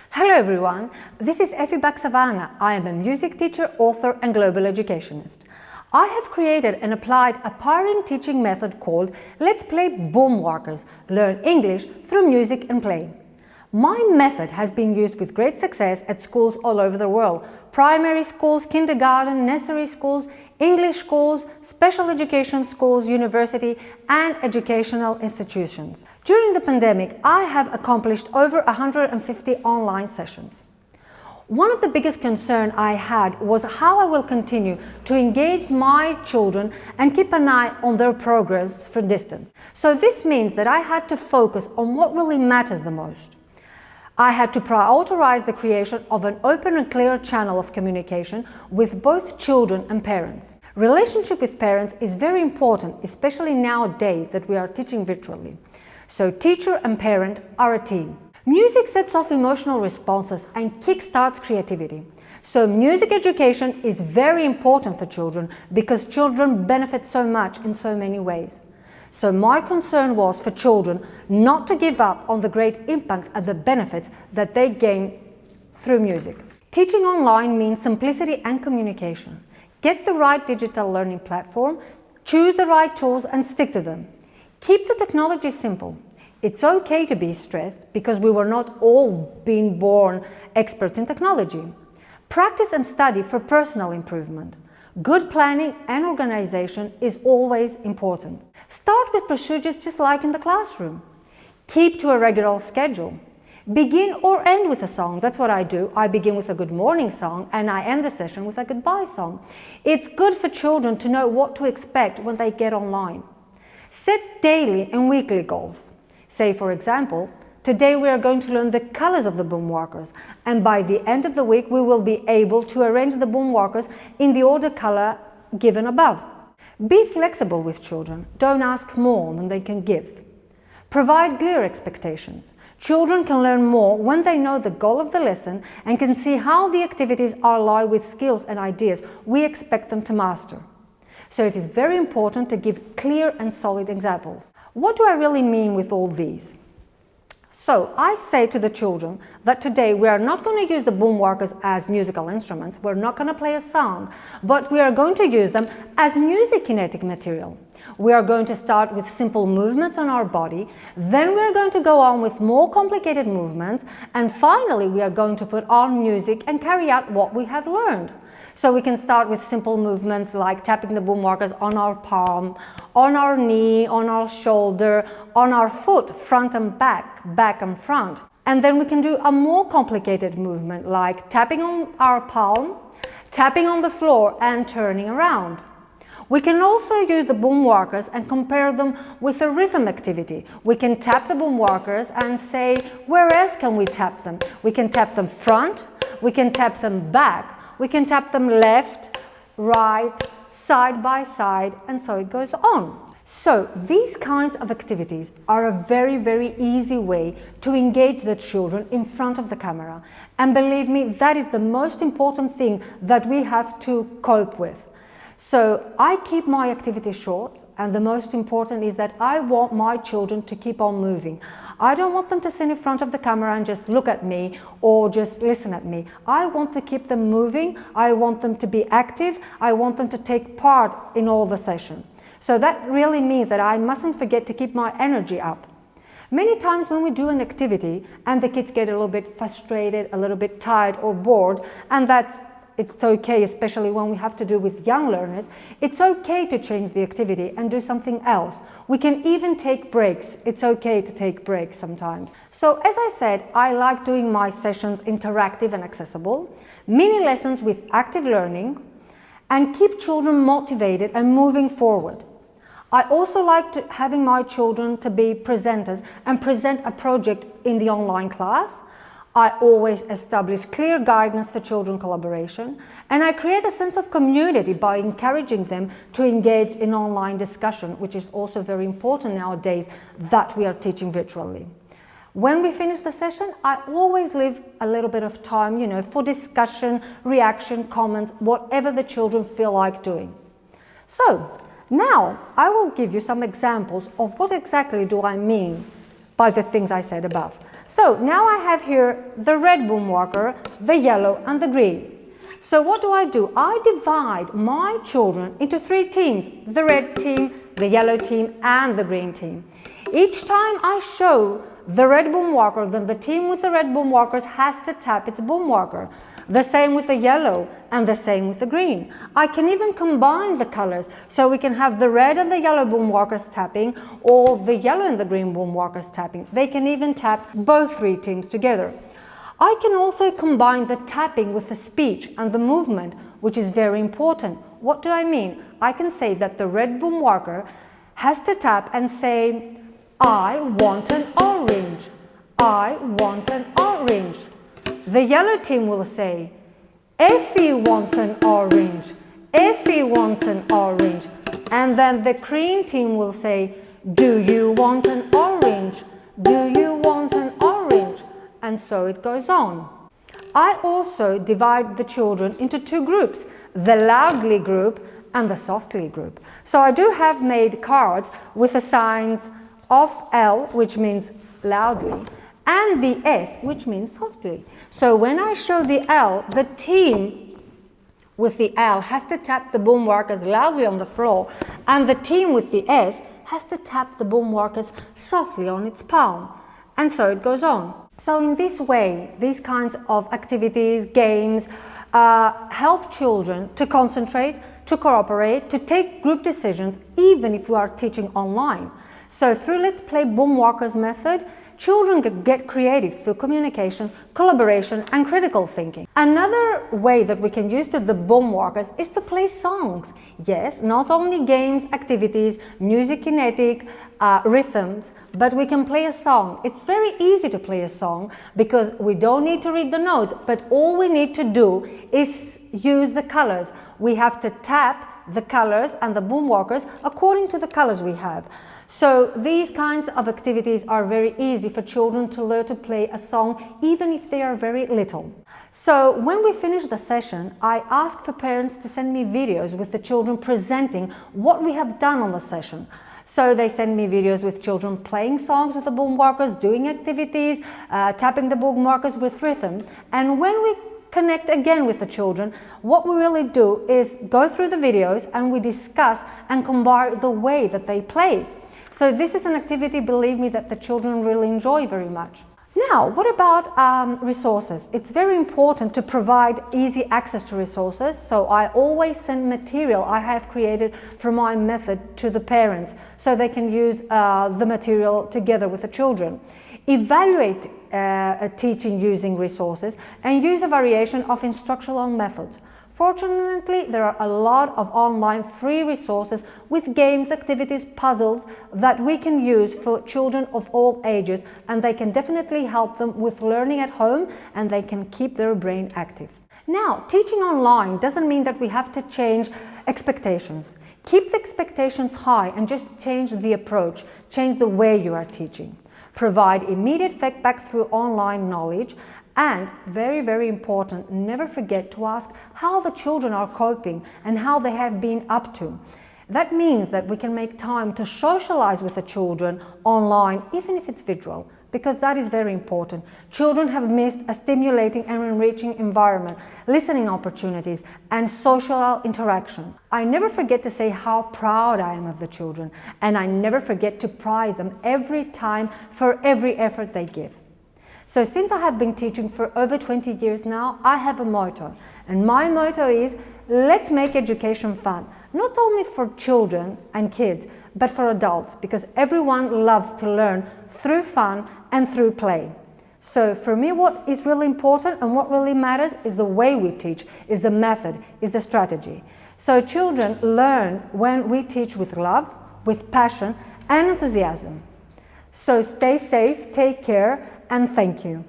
Hello everyone, this is Effie Bachtsevana. I am a music teacher, author and global educationist. I have created and applied a pioneering teaching method called Let's Play Boomwhackers, Learn English through Music and Play. My method has been used with great success at schools all over the world, primary schools, kindergarten, nursery schools, English schools, special education schools, university and educational institutions. During the pandemic, I have accomplished over 150 online sessions. One of the biggest concerns I had was how I will continue to engage my children and keep an eye on their progress from distance. So this means that I had to focus on what really matters the most. I had to prioritize the creation of an open and clear channel of communication with both children and parents. Relationship with parents is very important, especially nowadays that we are teaching virtually. So teacher and parent are a team. Music sets off emotional responses and kickstarts creativity. So music education is very important for children because children benefit so much in so many ways. So my concern was for children not to give up on the great impact and the benefits that they gain through music. Teaching online means simplicity and communication. Get the right digital learning platform, choose the right tools and stick to them. Keep the technology simple. It's okay to be stressed because we were not all being born experts in technology. Practice and study for personal improvement. Good planning and organization is always important. Start with procedures just like in the classroom. Keep to a regular schedule. Begin or end with a song. That's what I do. I begin with a good morning song and I end the session with a goodbye song. It's good for children to know what to expect when they get online. Set daily and weekly goals. Say, for example, today we are going to learn the colors of the Boomwhackers, and by the end of the week we will be able to arrange the Boomwhackers in the order color given above. Be flexible with children. Don't ask more than they can give. Provide clear expectations. Children can learn more when they know the goal of the lesson and can see how the activities align with skills and ideas we expect them to master. So it is very important to give clear and solid examples. What do I really mean with all these? So I say to the children that today we are not going to use the Boomwhackers as musical instruments, we're not going to play a song, but we are going to use them as music kinetic material. We are going to start with simple movements on our body, then we are going to go on with more complicated movements, and finally we are going to put on music and carry out what we have learned. So we can start with simple movements like tapping the Boomwhackers on our palm, on our knee, on our shoulder, on our foot, front and back, back and front. And then we can do a more complicated movement like tapping on our palm, tapping on the floor and turning around. We can also use the Boomwhackers and compare them with a rhythm activity. We can tap the Boomwhackers and say, where else can we tap them? We can tap them front, we can tap them back, we can tap them left, right, side by side, and so it goes on. So these kinds of activities are a very, very easy way to engage the children in front of the camera. And believe me, that is the most important thing that we have to cope with. So I keep my activities short, and the most important is that I want my children to keep on moving. I don't want them to sit in front of the camera and just look at me or just listen at me. I want to keep them moving, I want them to be active, I want them to take part in all the session. So that really means that I mustn't forget to keep my energy up. Many times when we do an activity and the kids get a little bit frustrated, a little bit tired or bored, and it's okay, especially when we have to do with young learners, it's okay to change the activity and do something else. We can even take breaks. It's okay to take breaks sometimes. So as I said, I like doing my sessions interactive and accessible, mini lessons with active learning, and keep children motivated and moving forward. I also like having my children to be presenters and present a project in the online class. I always establish clear guidance for children collaboration, and I create a sense of community by encouraging them to engage in online discussion, which is also very important nowadays that we are teaching virtually. When we finish the session, I always leave a little bit of time, for discussion, reaction, comments, whatever the children feel like doing. So, Now, I will give you some examples of what exactly do I mean by the things I said above. So now I have here the red Boomwhacker, the yellow and the green. So what do? I divide my children into 3 teams, the red team, the yellow team and the green team. Each time I show the red Boomwhacker, then the team with the red Boomwhackers has to tap its Boomwhacker. The same with the yellow and the same with the green. I can even combine the colors, so we can have the red and the yellow Boomwhackers tapping, or the yellow and the green Boomwhackers tapping. They can even tap both 3 teams together. I can also combine the tapping with the speech and the movement, which is very important. What do I mean? I can say that the red Boomwhacker has to tap and say, I want an orange. I want an orange. The yellow team will say, Effie wants an orange. Effie wants an orange. And then the green team will say, do you want an orange? Do you want an orange? And so it goes on. I also divide the children into 2 groups, the loudly group and the softly group. So I do have made cards with the signs of L, which means loudly, and the S, which means softly. So when I show the L, the team with the L has to tap the Boomwhackers loudly on the floor, and the team with the S has to tap the Boomwhackers softly on its palm. And so it goes on. So in this way, these kinds of activities, games, help children to concentrate, to cooperate, to take group decisions, even if we are teaching online. So through Let's Play Boomwhackers method, children can get creative through communication, collaboration and critical thinking. Another way that we can use the Boomwhackers is to play songs. Yes, not only games, activities, music kinetic, rhythms, but we can play a song. It's very easy to play a song because we don't need to read the notes, but all we need to do is use the colors. We have to tap the colors and the Boomwhackers according to the colors we have. So these kinds of activities are very easy for children to learn to play a song, even if they are very little. So when we finish the session, I ask for parents to send me videos with the children presenting what we have done on the session. So they send me videos with children playing songs with the Boomwhackers, doing activities, tapping the Boomwhackers with rhythm. And when we connect again with the children, what we really do is go through the videos and we discuss and combine the way that they play. So this is an activity, believe me, that the children really enjoy very much. Now, what about resources? It's very important to provide easy access to resources, so I always send material I have created for my method to the parents, so they can use the material together with the children. Evaluate teaching using resources and use a variation of instructional methods. Fortunately, there are a lot of online free resources with games, activities, puzzles that we can use for children of all ages, and they can definitely help them with learning at home and they can keep their brain active. Now, teaching online doesn't mean that we have to change expectations. Keep the expectations high and just change the approach, change the way you are teaching. Provide immediate feedback through online knowledge. And very, very important, never forget to ask how the children are coping and how they have been up to. That means that we can make time to socialize with the children online, even if it's visual, because that is very important. Children have missed a stimulating and enriching environment, listening opportunities, and social interaction. I never forget to say how proud I am of the children, and I never forget to praise them every time for every effort they give. So since I have been teaching for over 20 years now, I have a motto. And my motto is, let's make education fun. Not only for children and kids, but for adults, because everyone loves to learn through fun and through play. So for me, what is really important and what really matters is the way we teach, is the method, is the strategy. So children learn when we teach with love, with passion and enthusiasm. So stay safe, take care, and thank you.